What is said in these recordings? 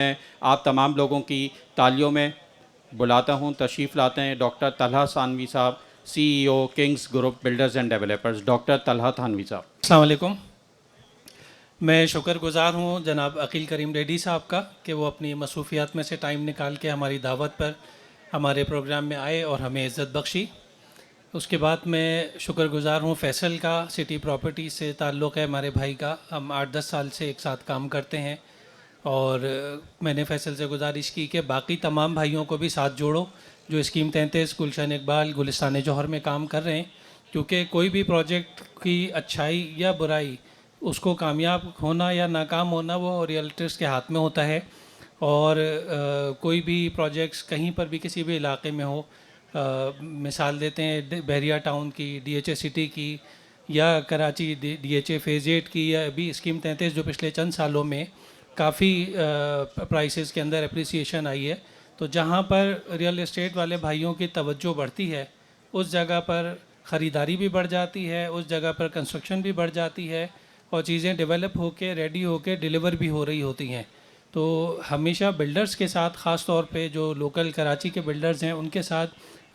मैं आप तमाम लोगों की तालियों में बुलाता हूं। तशरीफ़ लाते हैं डॉक्टर तलहा थानवी साहब, CEO Kings group builders and developers. Doctor Talha Thanvi साहब। अस्सलाम वालेकुम। मैं शुक्रगुज़ार हूँ जनाब अकील करीम रेड्डी साहब का कि वो अपनी मसरूफ़ियात में से टाइम निकाल के हमारी दावत पर हमारे प्रोग्राम में आए और हमें इज़्ज़त बख्शी। उसके बाद मैं शुक्रगुज़ार हूँ फैसल का, सिटी प्रॉपर्टी से ताल्लुक़ है हमारे भाई का। हम 8-10 साल से एक साथ काम करते हैं और मैंने फैसल से गुजारिश की कि बाकी तमाम भाइयों को भी साथ जोड़ो जो स्कीम 33 गुलशन इकबाल गुलिस्तान जौहर में काम कर रहे हैं, क्योंकि कोई भी प्रोजेक्ट की अच्छाई या बुराई, उसको कामयाब होना या नाकाम होना वो रियल्टर्स के हाथ में होता है। और कोई भी प्रोजेक्ट्स कहीं पर भी किसी भी इलाके में हो, मिसाल देते हैं बहरिया टाउन की, DHA सिटी की, या कराची DHA फेज़ 8 की, या अभी स्कीम 33 जो पिछले चंद सालों में काफ़ी प्राइसेस के अंदर अप्रिसिएशन आई है। तो जहाँ पर रियल एस्टेट वाले भाइयों की तवज्जो बढ़ती है, उस जगह पर ख़रीदारी भी बढ़ जाती है, उस जगह पर कंस्ट्रक्शन भी बढ़ जाती है और चीज़ें डेवलप होके रेडी होके डिलीवर भी हो रही होती हैं। तो हमेशा बिल्डर्स के साथ, ख़ास तौर पे जो लोकल कराची के बिल्डर्स हैं, उनके साथ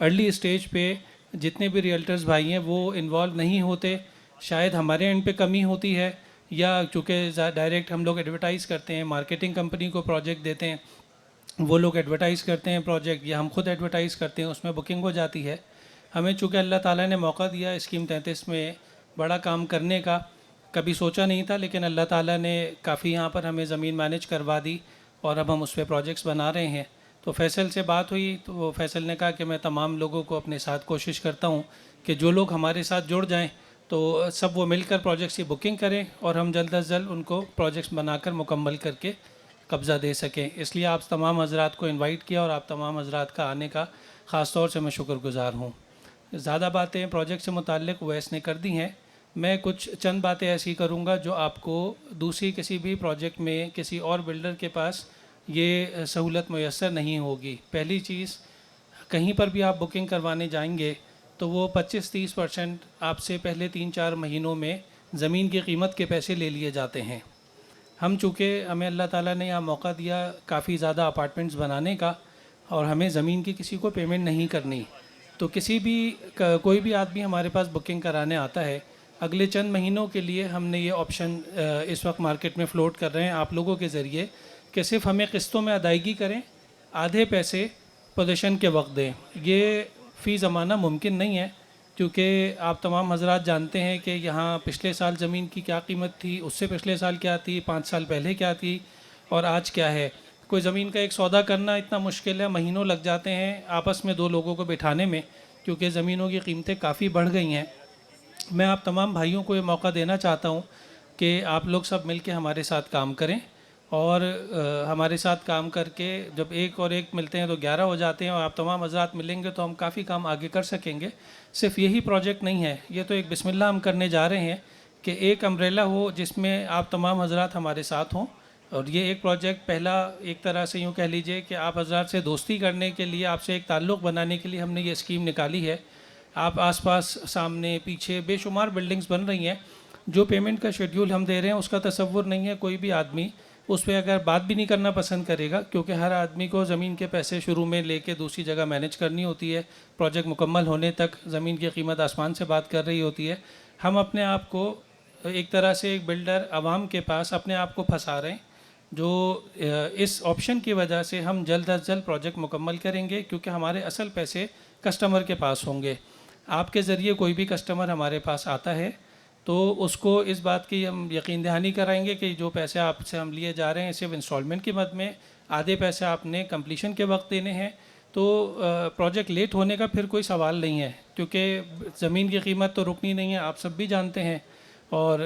अर्ली स्टेज पे जितने भी रियल्टर्स भाई हैं वो इन्वॉल्व नहीं होते। शायद हमारे एंड पे कमी होती है, या चूँकि डायरेक्ट हम लोग एडवर्टाइज़ करते हैं, मार्केटिंग कंपनी को प्रोजेक्ट देते हैं, वो लोग एडवर्टाइज़ करते हैं प्रोजेक्ट, या हम खुद एडवर्टाइज़ करते हैं, उसमें बुकिंग हो जाती है। हमें चूँकि अल्लाह ताला ने मौका दिया स्कीम 33 में बड़ा काम करने का, कभी सोचा नहीं था, लेकिन अल्लाह ताला ने काफ़ी यहाँ पर हमें ज़मीन मैनेज करवा दी और अब हम उस पर प्रोजेक्ट्स बना रहे हैं। तो फैसल से बात हुई तो फैसल ने कहा कि मैं तमाम लोगों को अपने साथ कोशिश करता हूँ कि जो लोग हमारे साथ जुड़ जाएँ तो सब वो मिलकर प्रोजेक्ट्स की बुकिंग करें और हम जल्द अज जल्द उनको प्रोजेक्ट्स बनाकर मुकम्मल करके कब्ज़ा दे सकें। इसलिए आप तमाम हज़रात को इनवाइट किया और आप तमाम हज़रात का आने का ख़ास तौर से मैं शुक्रगुज़ार हूँ। ज़्यादा बातें प्रोजेक्ट से मुताल्लिक़ वैस ने कर दी हैं। मैं कुछ चंद बातें ऐसी करूँगा जो आपको दूसरी किसी भी प्रोजेक्ट में किसी और बिल्डर के पास ये सहूलत मैसर नहीं होगी। पहली चीज़, कहीं पर भी आप बुकिंग करवाने जाएंगे तो वो 25-30% आपसे पहले 3-4 महीनों में ज़मीन की कीमत के पैसे ले लिए जाते हैं। हम चूँकि हमें अल्लाह ताला ने यहाँ मौका दिया काफ़ी ज़्यादा अपार्टमेंट्स बनाने का और हमें ज़मीन की किसी को पेमेंट नहीं करनी, तो किसी भी कोई भी आदमी हमारे पास बुकिंग कराने आता है, अगले चंद महीनों के लिए हमने ये ऑप्शन इस वक्त मार्केट में फ़्लोट कर रहे हैं आप लोगों के ज़रिए कि सिर्फ हमें क़िस्तों में अदायगी करें, आधे पैसे पोजीशन के वक्त दें। ये फ़ी ज़माना मुमकिन नहीं है, क्योंकि आप तमाम हज़रात जानते हैं कि यहाँ पिछले साल ज़मीन की क्या कीमत थी, उससे पिछले साल क्या थी, 5 साल पहले क्या थी और आज क्या है। कोई ज़मीन का एक सौदा करना इतना मुश्किल है, महीनों लग जाते हैं आपस में दो लोगों को बिठाने में, क्योंकि ज़मीनों की कीमतें काफ़ी बढ़ गई हैं। मैं आप तमाम भाइयों को ये मौका देना चाहता हूँ कि आप लोग सब मिल के हमारे साथ काम करें और हमारे साथ काम करके जब एक और एक मिलते हैं तो 11 हो जाते हैं, और आप तमाम हज़रात मिलेंगे तो हम काफ़ी काम आगे कर सकेंगे। सिर्फ यही प्रोजेक्ट नहीं है, ये तो एक बिस्मिल्लाह हम करने जा रहे हैं कि एक अम्ब्रेला हो जिसमें आप तमाम हज़रात हमारे साथ हों। और ये एक प्रोजेक्ट पहला एक तरह से यूँ कह लीजिए कि आप हज़रात से दोस्ती करने के लिए, आपसे एक ताल्लुक़ बनाने के लिए हमने ये स्कीम निकाली है। आप आसपास सामने पीछे बेशुमार बिल्डिंग्स बन रही हैं, जो पेमेंट का शेड्यूल हम दे रहे हैं उसका तसव्वुर नहीं है कोई भी आदमी उस पर अगर बात भी नहीं करना पसंद करेगा, क्योंकि हर आदमी को ज़मीन के पैसे शुरू में लेके दूसरी जगह मैनेज करनी होती है, प्रोजेक्ट मुकम्मल होने तक ज़मीन की कीमत आसमान से बात कर रही होती है। हम अपने आप को एक तरह से एक बिल्डर आवाम के पास अपने आप को फंसा रहे हैं, जो इस ऑप्शन की वजह से हम जल्द अज जल्द प्रोजेक्ट मुकम्मल करेंगे, क्योंकि हमारे असल पैसे कस्टमर के पास होंगे। आपके ज़रिए कोई भी कस्टमर हमारे पास आता है तो उसको इस बात की हम यकीन दहानी कराएंगे कि जो पैसे आपसे हम लिए जा रहे हैं सिर्फ इंस्टॉलमेंट की मद में, आधे पैसे आपने कंप्लीशन के वक्त देने हैं। तो प्रोजेक्ट लेट होने का फिर कोई सवाल नहीं है, क्योंकि ज़मीन की कीमत तो रुकनी नहीं है, आप सब भी जानते हैं, और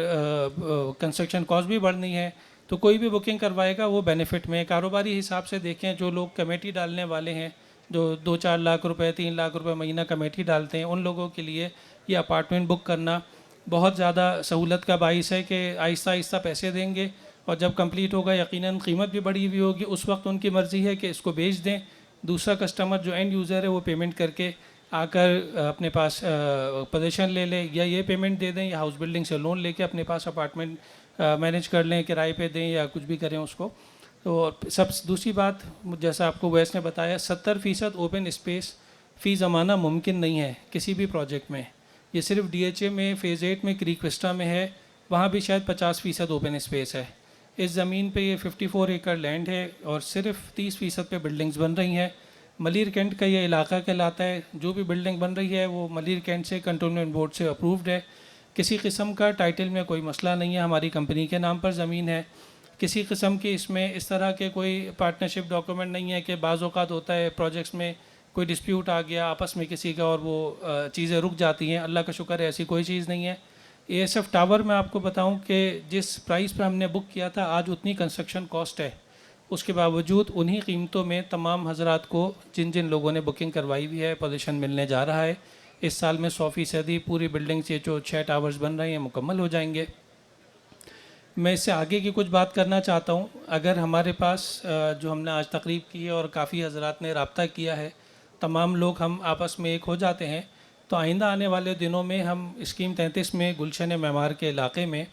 कंस्ट्रक्शन कॉस्ट भी बढ़नी है। तो कोई भी बुकिंग करवाएगा वो बेनिफिट में। कारोबारी हिसाब से देखें, जो लोग कमेटी डालने वाले हैं, जो 2-4 लाख रुपए 3 लाख रुपए महीना कमेटी डालते हैं, उन लोगों के लिए ये अपार्टमेंट बुक करना बहुत ज़्यादा सहूलत का बाइस है कि आहिस्ता आहिस्ता पैसे देंगे और जब कंप्लीट होगा यकीनन कीमत भी बढ़ी हुई होगी, उस वक्त उनकी मर्ज़ी है कि इसको बेच दें। दूसरा कस्टमर जो एंड यूज़र है वो पेमेंट करके आकर अपने पास पोजीशन ले ले, या ये पेमेंट दे दें या हाउस बिल्डिंग से लोन लेके अपने पास अपार्टमेंट मैनेज कर लें, किराए पे दें या कुछ भी करें उसको। तो सब दूसरी बात, जैसा आपको वैस ने बताया, 70% ओपन स्पेस फ़ी ज़माना मुमकिन नहीं है किसी भी प्रोजेक्ट में। ये सिर्फ DHA में फ़ेज़ 8 में क्रीक विस्टा में है, वहाँ भी शायद 50% ओपन स्पेस है। इस ज़मीन पे ये 54 एकड़ लैंड है और सिर्फ 30% पे बिल्डिंग्स बन रही हैं। मलिर कैंट का ये इलाका कहलाता है, जो भी बिल्डिंग बन रही है वो मलिर कैंट से कंटोनमेंट बोर्ड से अप्रूव्ड है। किसी किस्म का टाइटल में कोई मसला नहीं है, हमारी कंपनी के नाम पर ज़मीन है। किसी किस्म की इसमें इस तरह के कोई पार्टनरशिप डॉक्यूमेंट नहीं है कि बाज़ औक़ात होता है प्रोजेक्ट्स में कोई डिस्प्यूट आ गया आपस में किसी का और वो चीज़ें रुक जाती हैं। अल्लाह का शुक्र है ऐसी कोई चीज़ नहीं है। ASF टावर में आपको बताऊं कि जिस प्राइस पे हमने बुक किया था आज उतनी कंस्ट्रक्शन कॉस्ट है, उसके बावजूद उन्हीं कीमतों में तमाम हजरात को जिन जिन लोगों ने बुकिंग करवाई हुई है पोजीशन मिलने जा रहा है। इस साल में 100% पूरी बिल्डिंग से जो 6 टावर्स बन रहे हैं मुकम्मल हो जाएंगे। मैं इससे आगे की कुछ बात करना चाहता हूँ। अगर हमारे पास जो हमने आज तकरीब की है और काफ़ी हजरात ने रब्ता किया है, तमाम लोग हम आपस में एक हो जाते हैं, तो आइंदा आने वाले दिनों में हम स्कीम 33 में गुलशन मेमार के इलाके में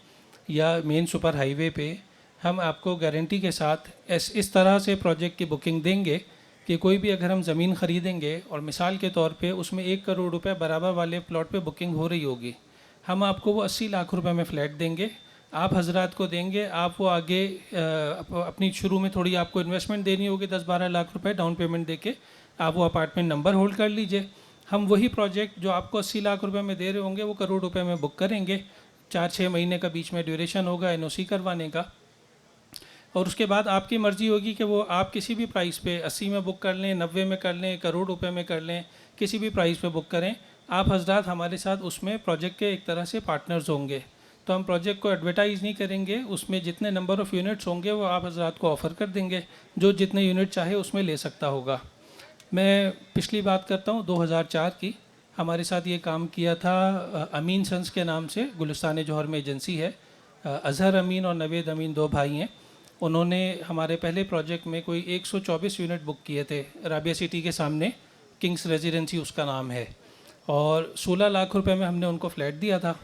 या मेन सुपर हाईवे पे हम आपको गारंटी के साथ इस तरह से प्रोजेक्ट की बुकिंग देंगे कि कोई भी अगर हम ज़मीन ख़रीदेंगे और मिसाल के तौर पे उसमें 1 करोड़ रुपए बराबर वाले प्लॉट पे बुकिंग हो रही होगी, हम आपको वो 80 लाख रुपए में फ़्लैट देंगे, आप हजरात को देंगे। आप वो आगे अपनी शुरू में थोड़ी आपको इन्वेस्टमेंट देनी होगी, 10-12 लाख रुपए डाउन पेमेंट दे के आप वो अपार्टमेंट नंबर होल्ड कर लीजिए। हम वही प्रोजेक्ट जो आपको 80 लाख रुपए में दे रहे होंगे वो करोड़ रुपए में बुक करेंगे। 4-6 महीने का बीच में ड्यूरेशन होगा NOC करवाने का, और उसके बाद आपकी मर्ज़ी होगी कि वो आप किसी भी प्राइस पे 80 में बुक कर लें, 90 में कर लें, करोड़ रुपए में कर लें, किसी भी प्राइस पे बुक करें। आप हजरात हमारे साथ उसमें प्रोजेक्ट के एक तरह से पार्टनर्स होंगे। तो हम प्रोजेक्ट को एडवर्टाइज़ नहीं करेंगे, उसमें जितने नंबर ऑफ़ यूनिट्स होंगे वो आप हजरात को ऑफ़र कर देंगे, जो जितने यूनिट चाहे उसमें ले सकता होगा। मैं पिछली बात करता हूँ 2004 की। हमारे साथ ये काम किया था अमीन सन्स के नाम से, गुलिस्तान जौहर में एजेंसी है। अज़हर अमीन और नवेद अमीन 2 भाई हैं। उन्होंने हमारे पहले प्रोजेक्ट में कोई 124 यूनिट बुक किए थे राबिया सिटी के सामने, किंग्स रेजिडेंसी उसका नाम है, और 16 लाख रुपए में हमने उनको फ्लैट दिया था।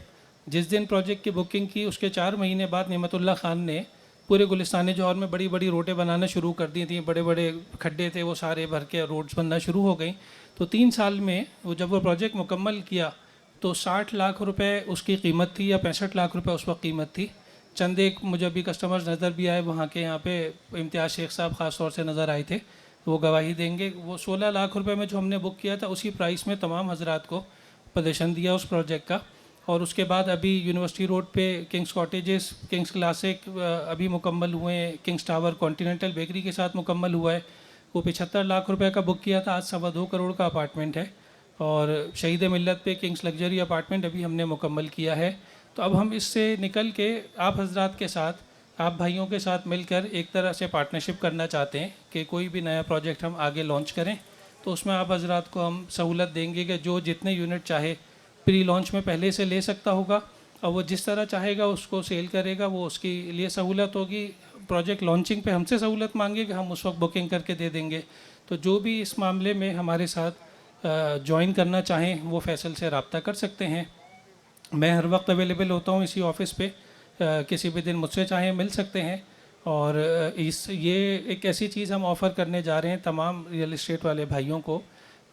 जिस दिन प्रोजेक्ट की बुकिंग की उसके 4 महीने बाद निमतुल्लाह खान ने पूरे गुलिस्तान जौहर में बड़ी बड़ी रोडें बनाना शुरू कर दी थी। बड़े बड़े खड्डे थे वो सारे भर के रोड्स बनना शुरू हो गई। तो 3 साल में वो जब वो प्रोजेक्ट मुकम्मल किया तो 60 लाख रुपए उसकी कीमत थी या 65 लाख रुपए उस वक्त कीमत थी। चंद एक मुझे अभी कस्टमर्स नज़र भी आए वहाँ के, यहाँ पे इम्तियाज़ शेख साहब ख़ास तौर से नज़र आए थे, वो गवाही देंगे। वो 16 लाख रुपए में जो हमने बुक किया था उसी प्राइस में तमाम हजरात को पोजीशन दिया उस प्रोजेक्ट का। और उसके बाद अभी यूनिवर्सिटी रोड पे किंग्स कॉटेजेस, किंग्स क्लासिक अभी मुकम्मल हुए हैं, किंग्स टावर कॉन्टिनेंटल बेकरी के साथ मुकम्मल हुआ है। वो 75 लाख रुपए का बुक किया था, आज 2.25 करोड़ का अपार्टमेंट है। और शहीद मिल्लत पे किंग्स लग्जरी अपार्टमेंट अभी हमने मुकम्मल किया है। तो अब हम इससे निकल के आप हजरात के साथ, आप भाइयों के साथ मिलकर एक तरह से पार्टनरशिप करना चाहते हैं कि कोई भी नया प्रोजेक्ट हम आगे लॉन्च करें, तो उसमें आप हजरात को हम सहूलत देंगे कि जो जितने यूनिट चाहे प्री लॉन्च में पहले से ले सकता होगा, और वो जिस तरह चाहेगा उसको सेल करेगा, वो उसके लिए सहूलत होगी। प्रोजेक्ट लॉन्चिंग पे हमसे सहूलत मांगेगा, हम उस वक्त बुकिंग करके दे देंगे। तो जो भी इस मामले में हमारे साथ ज्वाइन करना चाहें वो फैसल से रब्ता कर सकते हैं। मैं हर वक्त अवेलेबल होता हूँ इसी ऑफ़िस पे, किसी भी दिन मुझसे चाहें मिल सकते हैं। और ये एक ऐसी चीज़ हम ऑफ़र करने जा रहे हैं तमाम रियल इस्टेट वाले भाइयों को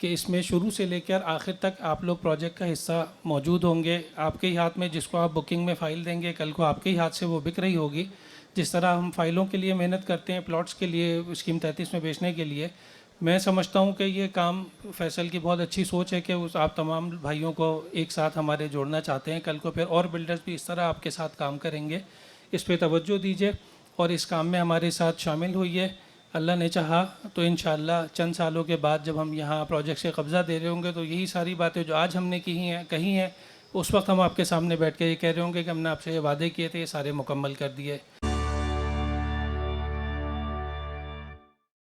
कि इसमें शुरू से लेकर आखिर तक आप लोग प्रोजेक्ट का हिस्सा मौजूद होंगे। आपके ही हाथ में, जिसको आप बुकिंग में फ़ाइल देंगे कल को आपके ही हाथ से वो बिक रही होगी। जिस तरह हम फ़ाइलों के लिए मेहनत करते हैं प्लॉट्स के लिए स्कीम 33 में बेचने के लिए, मैं समझता हूँ कि ये काम फैसल की बहुत अच्छी सोच है कि उस आप तमाम भाइयों को एक साथ हमारे जोड़ना चाहते हैं। कल को फिर और बिल्डर्स भी इस तरह आपके साथ काम करेंगे। इस पर तवज्जो दीजिए और इस काम में हमारे साथ शामिल होइए। अल्लाह ने चाहा तो इंशाअल्लाह चंद सालों के बाद जब हम यहाँ प्रोजेक्ट से कब्ज़ा दे रहे होंगे तो यही सारी बातें जो आज हमने कही हैं उस वक्त हम आपके सामने बैठ के ये कह रहे होंगे कि हमने आपसे ये वादे किए थे, ये सारे मुकम्मल कर दिए।